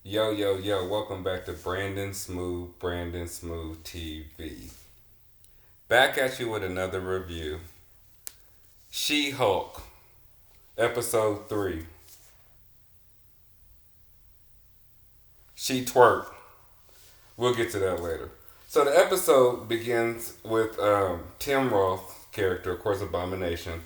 Yo, yo, yo, welcome back to Brandon Smooth TV. Back at you with another review. She-Hulk, episode 3. She twerk. We'll get to that later. So the episode begins with Tim Roth character, of course, Abomination.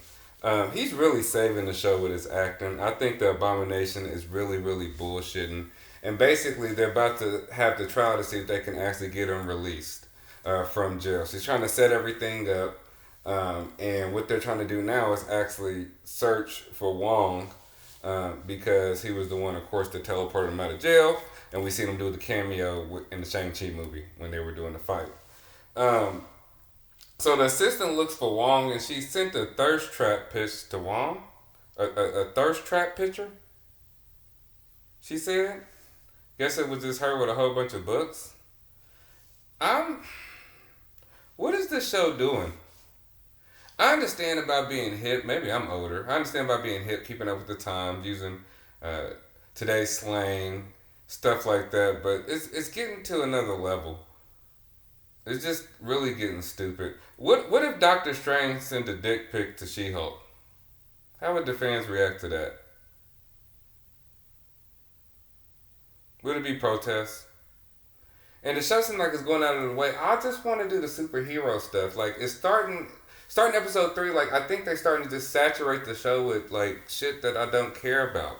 He's really saving the show with his acting. I think the Abomination is really bullshitting. And basically, they're about to have the trial to see if they can actually get him released from jail. She's trying to set everything up. And what they're trying to do now is actually search for Wong because he was the one, of course, that teleported him out of jail. And we seen him do the cameo in the Shang-Chi movie when they were doing the fight. Um, so the assistant looks for Wong, and she sent a thirst trap pitch to Wong. A thirst trap picture, she said. Guess it was just her with a whole bunch of books. I'm. What is this show doing? I understand about being hip. Maybe I'm older. I understand about being hip, keeping up with the times, using uh, today's slang, stuff like that. But it's getting to another level. It's just really getting stupid. What if Doctor Strange sent a dick pic to She-Hulk? How would the fans react to that? Would it be protests? And the show seems like it's going out of the way. I just want to do the superhero stuff. Like it's starting episode 3. Like I think they're starting to just saturate the show with like shit that I don't care about.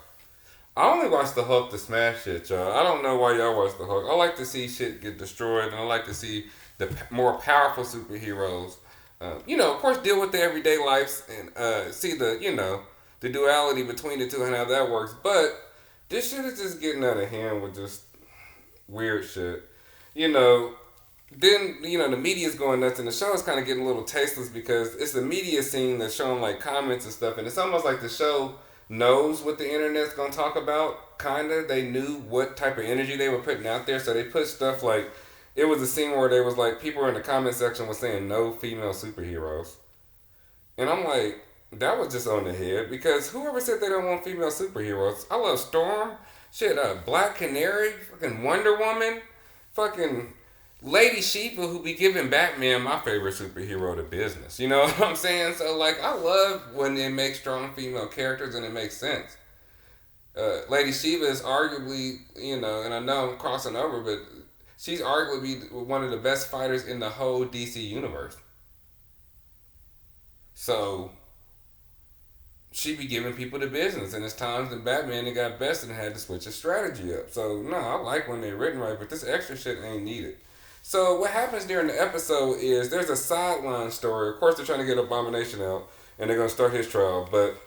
I only watch the Hulk to smash shit, y'all. I don't know why y'all watch the Hulk. I like to see shit get destroyed, and I like to see the more powerful superheroes. Of course, deal with their everyday lives and see the duality between the two and how that works. But this shit is just getting out of hand with just weird shit. You know, then the media's going nuts, and the show is kind of getting a little tasteless because it's the media scene that's showing like comments and stuff, and it's almost like the show knows what the internet's gonna talk about. Kinda, they knew what type of energy they were putting out there, so they put stuff like it was a scene where they was like people in the comment section was saying no female superheroes, and I'm like, that was just on the head because whoever said they don't want female superheroes? I love Storm, shit, Black Canary, fucking Wonder Woman, fucking Lady Shiva, who be giving Batman my favorite superhero to business. You know what I'm saying? So like, I love when they make strong female characters and it makes sense. Lady Shiva is arguably, and I know I'm crossing over, but she's arguably one of the best fighters in the whole DC universe. So she be giving people the business, and it's times that Batman that got bested and had to switch his strategy up. So no, I like when they're written right, but this extra shit ain't needed. So what happens during the episode is there's a sideline story. Of course, they're trying to get Abomination out, and they're gonna start his trial. But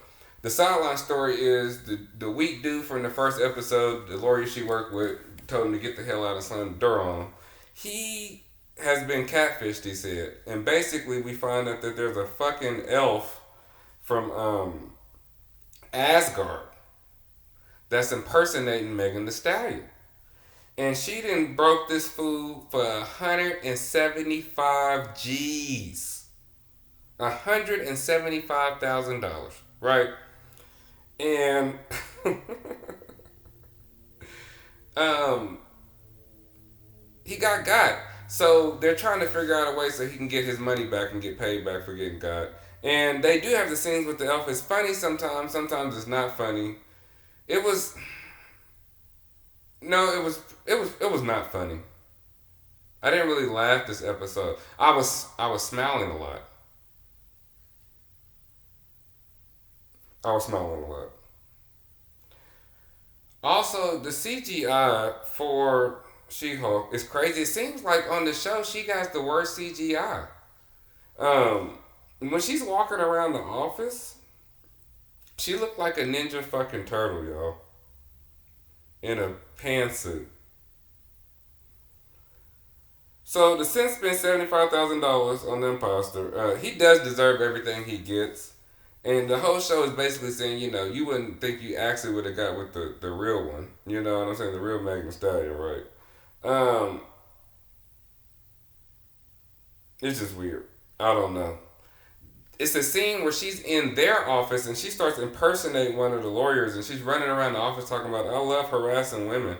the sideline story is the weak dude from the first episode, the lawyer she worked with, told him to get the hell out of son Durham. He has been catfished, he said, and basically we find out that there's a fucking elf from Asgard that's impersonating Megan Thee Stallion. And she done broke this fool for 175 G's. $175,000. Right? And he got. So they're trying to figure out a way so he can get his money back and get paid back for getting got. And they do have the scenes with the elf. It's funny sometimes it's not funny. It was no, it was not funny. I didn't really laugh this episode. I was smiling a lot. I was smiling a lot. Also, the CGI for She-Hulk is crazy. It seems like on the show she got the worst CGI. When she's walking around the office, she looked like a ninja fucking turtle, y'all, in a pantsuit. So the Sin spent $75,000 on the imposter. He does deserve everything he gets, and the whole show is basically saying, you wouldn't think you actually would have got with the real one. You know what I'm saying? The real Megan Thee Stallion, right? Um, it's just weird. I don't know. It's a scene where she's in their office and she starts impersonating one of the lawyers and she's running around the office talking about, I love harassing women.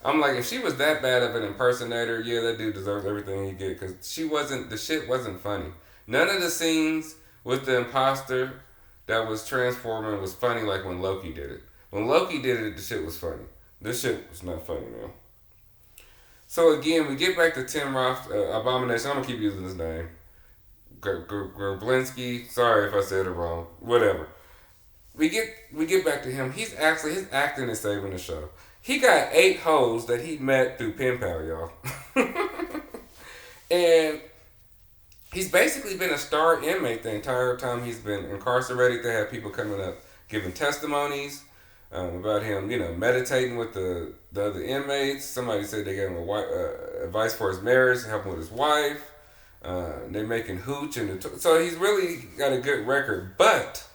I'm like, if she was that bad of an impersonator, yeah, that dude deserves everything he get because the shit wasn't funny. None of the scenes with the imposter that was transforming was funny like when Loki did it. When Loki did it, the shit was funny. This shit was not funny, man. So again, we get back to Tim Roth, Abomination. I'm gonna keep using his name. Gerblinsky. Sorry if I said it wrong. Whatever. We get back to him. His acting is saving the show. He got 8 hoes that he met through pen pal, y'all. And he's basically been a star inmate the entire time he's been incarcerated. They have people coming up giving testimonies about him, meditating with the other inmates. Somebody said they gave him advice for his marriage, helping with his wife. They're making hooch so he's really got a good record. But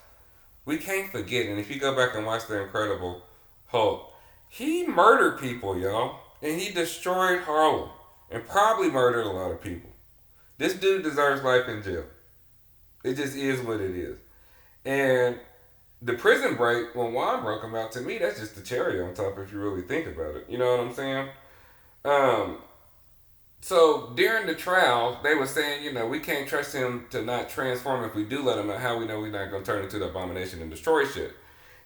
we can't forget, and if you go back and watch The Incredible Hulk, he murdered people, y'all, and he destroyed Harlem, and probably murdered a lot of people. This dude deserves life in jail. It just is what it is. And the prison break, when Juan broke him out, to me, that's just the cherry on top if you really think about it. You know what I'm saying? Um, so during the trial, they were saying, we can't trust him to not transform if we do let him out. How we know he's not going to turn into the abomination and destroy shit?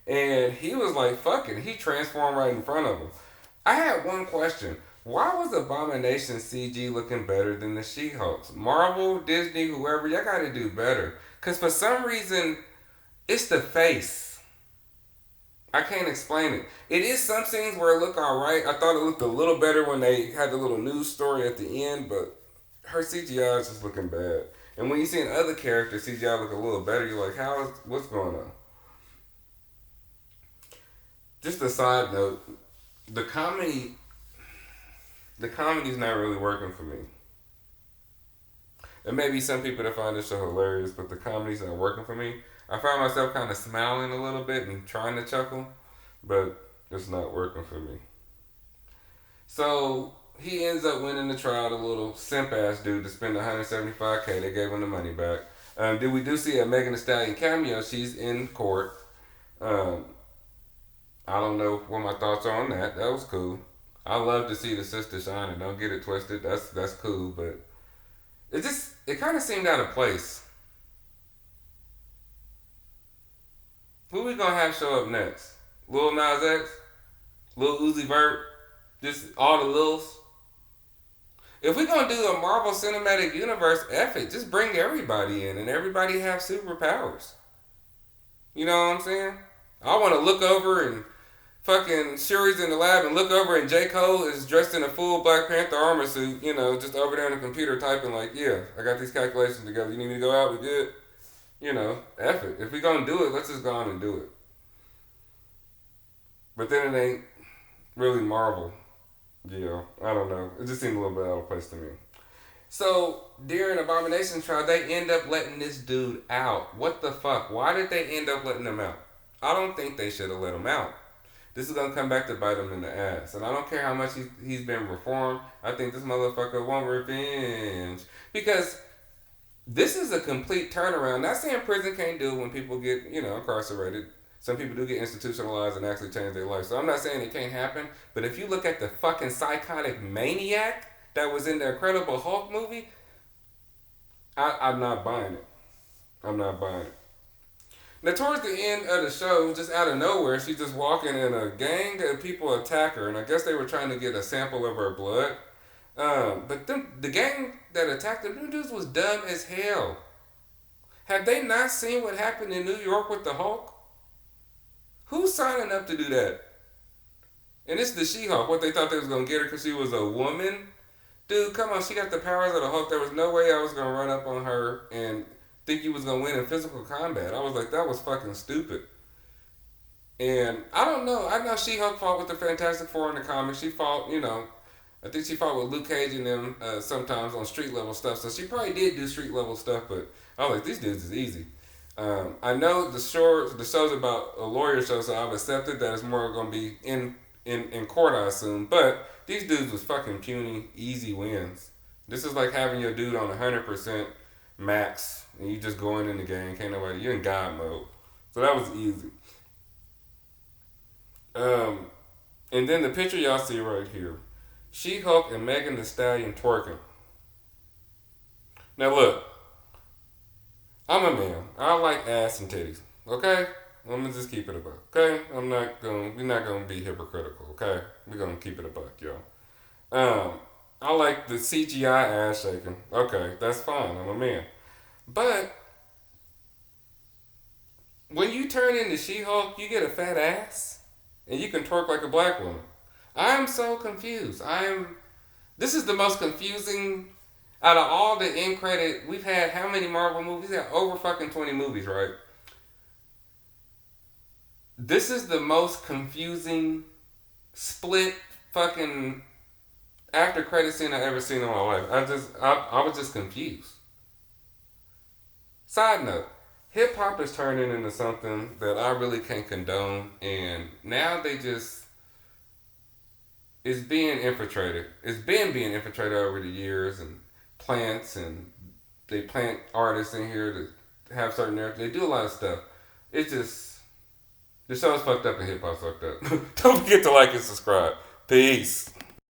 And he was like, fuck it. He transformed right in front of him. I had one question. Why was Abomination CG looking better than the She-Hulks? Marvel, Disney, whoever, y'all got to do better. Because for some reason, it's the face. I can't explain it. It is some scenes where it looked alright. I thought it looked a little better when they had the little news story at the end, but her CGI is just looking bad. And when you see other characters CGI look a little better, you're like, what's going on? Just a side note, the comedy's not really working for me. And maybe some people that find this show hilarious, but the comedy's not working for me. I found myself kind of smiling a little bit and trying to chuckle, but it's not working for me. So he ends up winning the trial. The little simp ass dude to spend $175K. They gave him the money back. We do see a Megan Thee Stallion cameo. She's in court. I don't know what my thoughts are on that. That was cool. I love to see the sister shining. Don't get it twisted. That's cool, but it kind of seemed out of place. Who we gonna have show up next? Lil Nas X? Lil Uzi Vert? Just all the Lils? If we gonna do a Marvel Cinematic Universe, F it. Just bring everybody in and everybody have superpowers. You know what I'm saying? I want to look over and fucking Shuri's in the lab and look over and J. Cole is dressed in a full Black Panther armor suit, just over there on the computer typing like, yeah, I got these calculations together. You need me to go out? We good? F it. If we gonna do it, let's just go on and do it. But then it ain't really Marvel. I don't know. It just seemed a little bit out of place to me. So, during Abomination trial, they end up letting this dude out. What the fuck? Why did they end up letting him out? I don't think they should have let him out. This is going to come back to bite him in the ass. And I don't care how much he's been reformed. I think this motherfucker want revenge. Because this is a complete turnaround. Not saying prison can't do it when people get, incarcerated. Some people do get institutionalized and actually change their life. So I'm not saying it can't happen. But if you look at the fucking psychotic maniac that was in the Incredible Hulk movie, I'm not buying it. I'm not buying it. Now, towards the end of the show, just out of nowhere, she's just walking and a gang of people attack her. And I guess they were trying to get a sample of her blood. But the gang that attacked her, them dudes was dumb as hell. Have they not seen what happened in New York with the Hulk? Who's signing up to do that? And it's the She-Hulk. What they thought they was going to get her because she was a woman? Dude, come on. She got the powers of the Hulk. There was no way I was going to run up on her and think you was going to win in physical combat. I was like, that was fucking stupid. And I don't know. I know She-Hulk fought with the Fantastic Four in the comics. She fought, I think she fought with Luke Cage and them sometimes on street level stuff. So she probably did do street level stuff, but I was like, these dudes is easy. I know the show's about a lawyer show, so I've accepted that it's more going to be in court, I assume. But these dudes was fucking puny, easy wins. This is like having your dude on 100% max, and you just going in the game. Can't nobody. You're in God mode, so that was easy. And then the picture y'all see right here, She-Hulk and Megan Thee Stallion twerking. Now look, I'm a man. I like ass and titties. Okay, I'm gonna just keep it a buck. Okay, we're not gonna be hypocritical. Okay, we're gonna keep it a buck, y'all. I like the CGI ass shaking. Okay, that's fine. I'm a man. But when you turn into She-Hulk, you get a fat ass, and you can twerk like a black woman. I am so confused. This is the most confusing out of all the end credit. We've had how many Marvel movies? We had over fucking 20 movies, right? This is the most confusing split fucking after credit scene I ever seen in my life. I was just confused. Side note, hip hop is turning into something that I really can't condone, and now it's being infiltrated. It's been being infiltrated over the years, and plants, and they plant artists in here to have certain narratives. They do a lot of stuff. It's just the show's fucked up and hip hop's fucked up. Don't forget to like and subscribe. Peace.